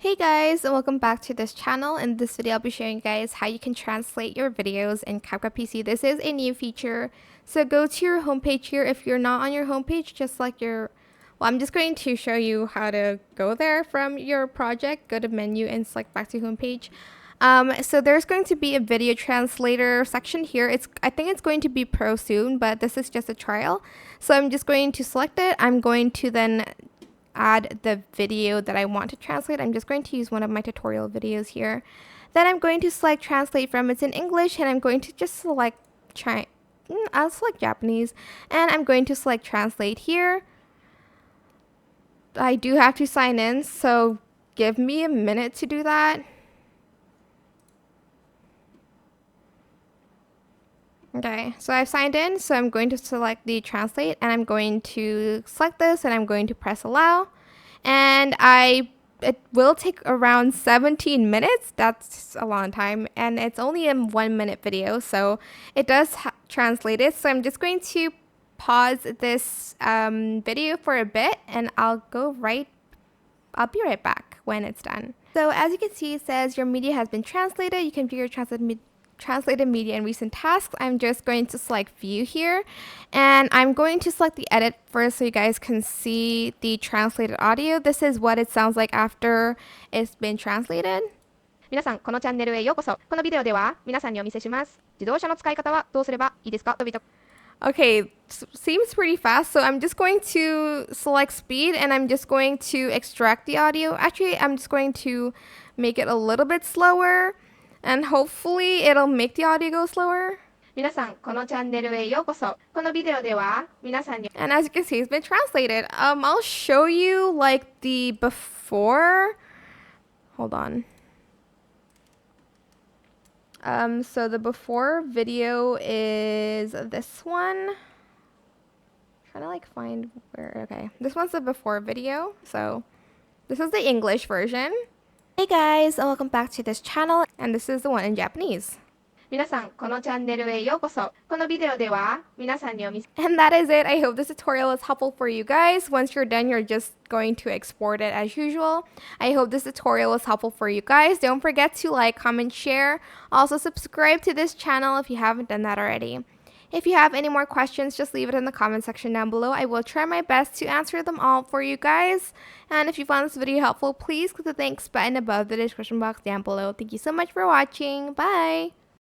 Hey guys, and welcome back to this channel. In this video, I'll be showing you guys how you can translate your videos in CapCut PC. This is a new feature. So go to your homepage here. If you're not on your homepage, just like I'm just going to show you how to go there from your project. Go to menu and select back to homepage. So there's going to be a video translator section here. I think it's going to be pro soon, but this is just a trial. So I'm just going to select it. I'm going to then add the video that I want to translate. I'm just going to use one of my tutorial videos here. Then I'm going to select translate from. It's in English, and I'm going to just select I'll select Japanese, and I'm going to select translate here. I do have to sign in, so give me a minute to do that. Okay, so I've signed in, so I'm going to select the translate, and I'm going to select this, and I'm going to press allow. And it will take around 17 minutes. That's a long time, and it's only a 1-minute video, so it does translate it. So I'm just going to pause this video for a bit, and I'll be right back when it's done. So as you can see, it says your media has been translated. You can view your translated media and recent tasks. I'm just going to select view here, and I'm going to select the edit first so you guys can see the translated audio. This is what it sounds like after it's been translated. 皆さん、このチャンネルへようこそ。このビデオでは皆さんにお見せします。自動車の使い方はどうすればいいですか？ Okay, seems pretty fast, so I'm just going to select speed, and I'm just going to extract the audio. Actually, I'm just going to make it a little bit slower, and hopefully it'll make the audio go slower. 皆さん、このチャンネルへようこそ。このビデオでは皆さんに And as you can see, it's been translated. I'll show you like the before. Hold on. So the before video is this one. Trying to like find where, okay. This one's the before video. So this is the English version. Hey guys, and welcome back to this channel. And this is the one in Japanese. 皆さん、このチャンネルへようこそ。このビデオでは皆さんにお見せ And that is it. I hope this tutorial is helpful for you guys. Once you're done, you're just going to export it as usual. I hope this tutorial was helpful for you guys. Don't forget to like, comment, share. Also subscribe to this channel if you haven't done that already. If you have any more questions, just leave it in the comment section down below. I will try my best to answer them all for you guys. And if you found this video helpful, please click the thanks button above the description box down below. Thank you so much for watching. Bye!